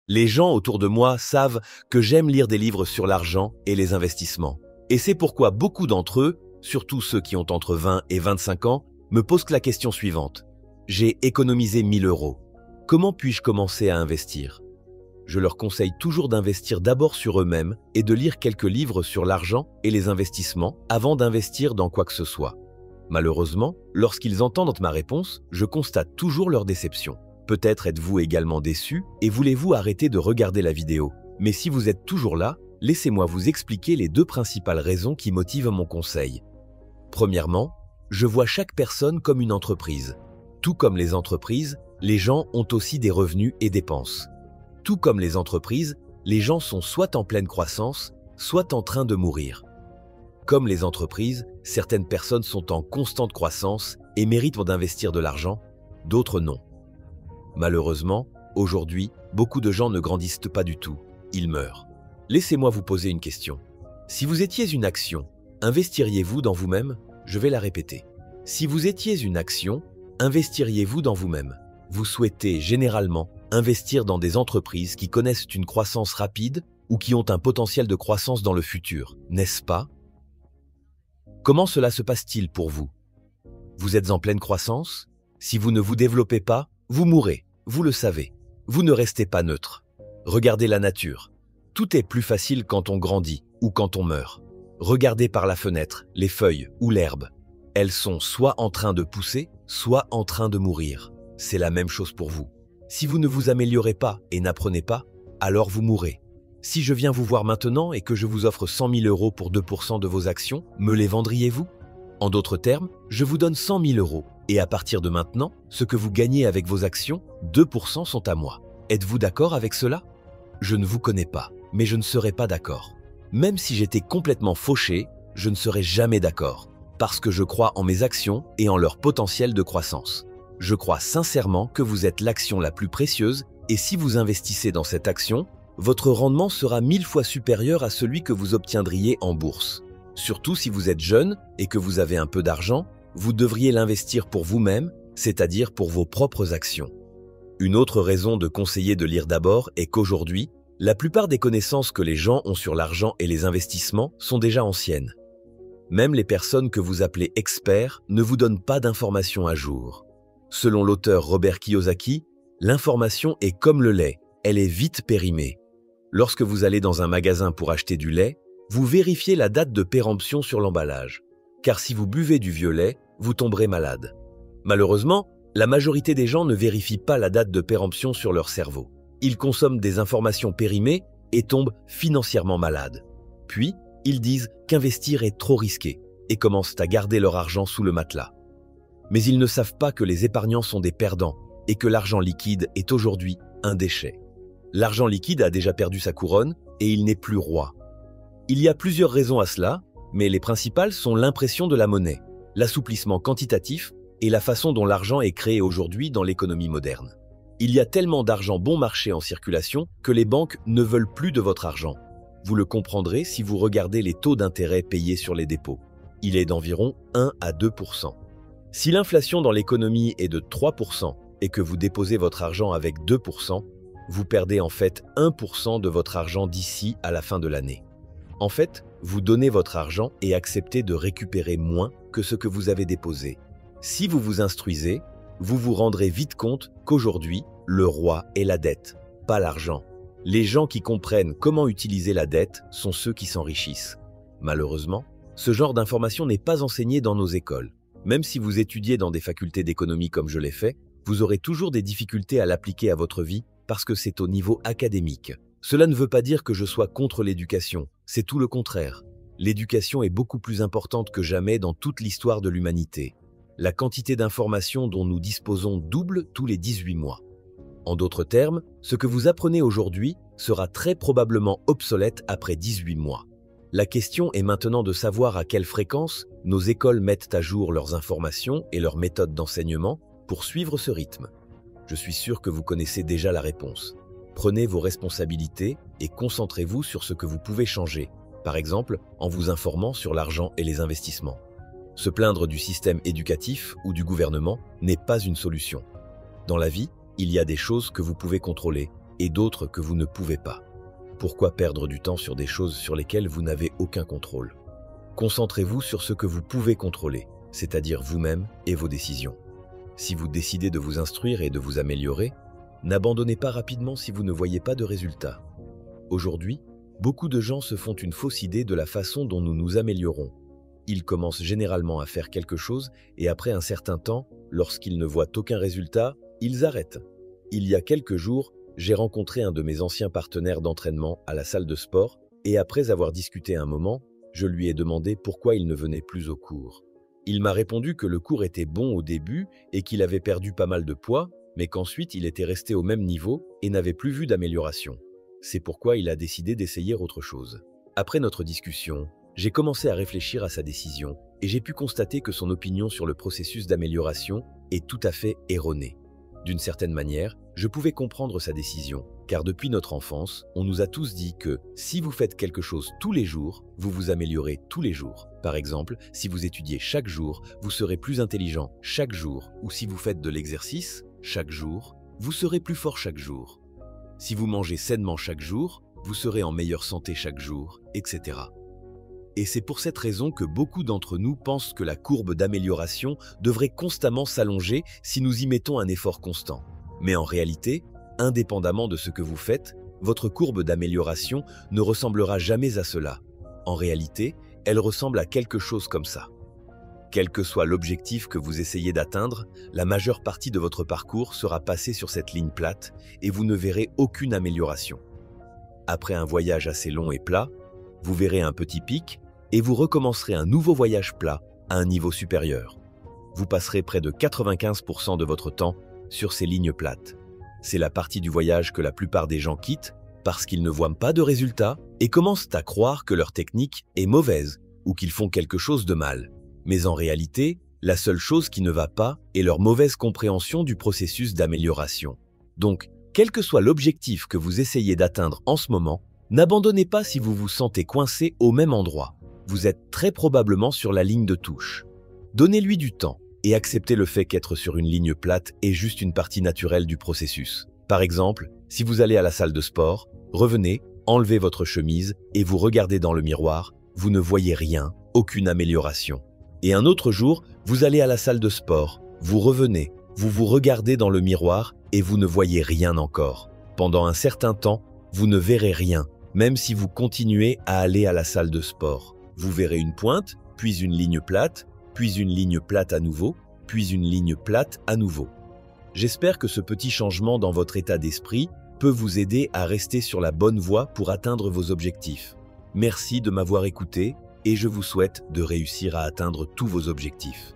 Les gens autour de moi savent que j'aime lire des livres sur l'argent et les investissements. Et c'est pourquoi beaucoup d'entre eux, surtout ceux qui ont entre 20 et 25 ans, me posent la question suivante. J'ai économisé 1 000 €. Comment puis-je commencer à investir? Je leur conseille toujours d'investir d'abord sur eux-mêmes et de lire quelques livres sur l'argent et les investissements avant d'investir dans quoi que ce soit. Malheureusement, lorsqu'ils entendent ma réponse, je constate toujours leur déception. Peut-être êtes-vous également déçu et voulez-vous arrêter de regarder la vidéo. Mais si vous êtes toujours là, laissez-moi vous expliquer les 2 principales raisons qui motivent mon conseil. Premièrement, je vois chaque personne comme une entreprise. Tout comme les entreprises, les gens ont aussi des revenus et dépenses. Tout comme les entreprises, les gens sont soit en pleine croissance, soit en train de mourir. Comme les entreprises, certaines personnes sont en constante croissance et méritent d'investir de l'argent, d'autres non. Malheureusement, aujourd'hui, beaucoup de gens ne grandissent pas du tout, ils meurent. Laissez-moi vous poser une question. Si vous étiez une action, investiriez-vous dans vous-même? Je vais la répéter. Si vous étiez une action, investiriez-vous dans vous-même? Vous souhaitez généralement investir dans des entreprises qui connaissent une croissance rapide ou qui ont un potentiel de croissance dans le futur, n'est-ce pas? Comment cela se passe-t-il pour vous? Vous êtes en pleine croissance? Si vous ne vous développez pas, vous mourrez, vous le savez. Vous ne restez pas neutre. Regardez la nature. Tout est plus facile quand on grandit ou quand on meurt. Regardez par la fenêtre, les feuilles ou l'herbe. Elles sont soit en train de pousser, soit en train de mourir. C'est la même chose pour vous. Si vous ne vous améliorez pas et n'apprenez pas, alors vous mourrez. Si je viens vous voir maintenant et que je vous offre 100 000 € pour 2% de vos actions, me les vendriez-vous? En d'autres termes, je vous donne 100 000 € et à partir de maintenant, ce que vous gagnez avec vos actions, 2% sont à moi. Êtes-vous d'accord avec cela? Je ne vous connais pas, mais je ne serai pas d'accord. Même si j'étais complètement fauché, je ne serai jamais d'accord, parce que je crois en mes actions et en leur potentiel de croissance. Je crois sincèrement que vous êtes l'action la plus précieuse et si vous investissez dans cette action, votre rendement sera 1000 fois supérieur à celui que vous obtiendriez en bourse. Surtout si vous êtes jeune et que vous avez un peu d'argent, vous devriez l'investir pour vous-même, c'est-à-dire pour vos propres actions. Une autre raison de conseiller de lire d'abord est qu'aujourd'hui, la plupart des connaissances que les gens ont sur l'argent et les investissements sont déjà anciennes. Même les personnes que vous appelez experts ne vous donnent pas d'informations à jour. Selon l'auteur Robert Kiyosaki, l'information est comme le lait, elle est vite périmée. Lorsque vous allez dans un magasin pour acheter du lait, vous vérifiez la date de péremption sur l'emballage. Car si vous buvez du vieux lait, vous tomberez malade. Malheureusement, la majorité des gens ne vérifient pas la date de péremption sur leur cerveau. Ils consomment des informations périmées et tombent financièrement malades. Puis, ils disent qu'investir est trop risqué et commencent à garder leur argent sous le matelas. Mais ils ne savent pas que les épargnants sont des perdants et que l'argent liquide est aujourd'hui un déchet. L'argent liquide a déjà perdu sa couronne et il n'est plus roi. Il y a plusieurs raisons à cela, mais les principales sont l'impression de la monnaie, l'assouplissement quantitatif et la façon dont l'argent est créé aujourd'hui dans l'économie moderne. Il y a tellement d'argent bon marché en circulation que les banques ne veulent plus de votre argent. Vous le comprendrez si vous regardez les taux d'intérêt payés sur les dépôts. Il est d'environ 1 à 2%. Si l'inflation dans l'économie est de 3% et que vous déposez votre argent avec 2%, vous perdez en fait 1% de votre argent d'ici à la fin de l'année. En fait, vous donnez votre argent et acceptez de récupérer moins que ce que vous avez déposé. Si vous vous instruisez, vous vous rendrez vite compte qu'aujourd'hui, le roi est la dette, pas l'argent. Les gens qui comprennent comment utiliser la dette sont ceux qui s'enrichissent. Malheureusement, ce genre d'information n'est pas enseigné dans nos écoles. Même si vous étudiez dans des facultés d'économie comme je l'ai fait, vous aurez toujours des difficultés à l'appliquer à votre vie parce que c'est au niveau académique. Cela ne veut pas dire que je sois contre l'éducation, c'est tout le contraire. L'éducation est beaucoup plus importante que jamais dans toute l'histoire de l'humanité. La quantité d'informations dont nous disposons double tous les 18 mois. En d'autres termes, ce que vous apprenez aujourd'hui sera très probablement obsolète après 18 mois. La question est maintenant de savoir à quelle fréquence nos écoles mettent à jour leurs informations et leurs méthodes d'enseignement pour suivre ce rythme. Je suis sûr que vous connaissez déjà la réponse. Prenez vos responsabilités et concentrez-vous sur ce que vous pouvez changer, par exemple en vous informant sur l'argent et les investissements. Se plaindre du système éducatif ou du gouvernement n'est pas une solution. Dans la vie, il y a des choses que vous pouvez contrôler et d'autres que vous ne pouvez pas. Pourquoi perdre du temps sur des choses sur lesquelles vous n'avez aucun contrôle? Concentrez-vous sur ce que vous pouvez contrôler, c'est-à-dire vous-même et vos décisions. Si vous décidez de vous instruire et de vous améliorer, n'abandonnez pas rapidement si vous ne voyez pas de résultats. Aujourd'hui, beaucoup de gens se font une fausse idée de la façon dont nous nous améliorons. Ils commencent généralement à faire quelque chose et après un certain temps, lorsqu'ils ne voient aucun résultat, ils arrêtent. Il y a quelques jours, j'ai rencontré un de mes anciens partenaires d'entraînement à la salle de sport et après avoir discuté un moment, je lui ai demandé pourquoi il ne venait plus au cours. Il m'a répondu que le cours était bon au début et qu'il avait perdu pas mal de poids, mais qu'ensuite il était resté au même niveau et n'avait plus vu d'amélioration. C'est pourquoi il a décidé d'essayer autre chose. Après notre discussion, j'ai commencé à réfléchir à sa décision et j'ai pu constater que son opinion sur le processus d'amélioration est tout à fait erronée. D'une certaine manière, je pouvais comprendre sa décision, car depuis notre enfance, on nous a tous dit que si vous faites quelque chose tous les jours, vous vous améliorez tous les jours. Par exemple, si vous étudiez chaque jour, vous serez plus intelligent chaque jour, ou si vous faites de l'exercice chaque jour, vous serez plus fort chaque jour. Si vous mangez sainement chaque jour, vous serez en meilleure santé chaque jour, etc. Et c'est pour cette raison que beaucoup d'entre nous pensent que la courbe d'amélioration devrait constamment s'allonger si nous y mettons un effort constant. Mais en réalité, indépendamment de ce que vous faites, votre courbe d'amélioration ne ressemblera jamais à cela. En réalité, elle ressemble à quelque chose comme ça. Quel que soit l'objectif que vous essayez d'atteindre, la majeure partie de votre parcours sera passée sur cette ligne plate et vous ne verrez aucune amélioration. Après un voyage assez long et plat, vous verrez un petit pic et vous recommencerez un nouveau voyage plat à un niveau supérieur. Vous passerez près de 95% de votre temps sur ces lignes plates. C'est la partie du voyage que la plupart des gens quittent parce qu'ils ne voient pas de résultats et commencent à croire que leur technique est mauvaise ou qu'ils font quelque chose de mal. Mais en réalité, la seule chose qui ne va pas est leur mauvaise compréhension du processus d'amélioration. Donc, quel que soit l'objectif que vous essayez d'atteindre en ce moment, n'abandonnez pas si vous vous sentez coincé au même endroit. Vous êtes très probablement sur la ligne de touche. Donnez-lui du temps et acceptez le fait qu'être sur une ligne plate est juste une partie naturelle du processus. Par exemple, si vous allez à la salle de sport, revenez, enlevez votre chemise et vous regardez dans le miroir, vous ne voyez rien, aucune amélioration. Et un autre jour, vous allez à la salle de sport, vous revenez, vous vous regardez dans le miroir et vous ne voyez rien encore. Pendant un certain temps, vous ne verrez rien, même si vous continuez à aller à la salle de sport. Vous verrez une pointe, puis une ligne plate à nouveau, puis une ligne plate à nouveau. J'espère que ce petit changement dans votre état d'esprit peut vous aider à rester sur la bonne voie pour atteindre vos objectifs. Merci de m'avoir écouté et je vous souhaite de réussir à atteindre tous vos objectifs.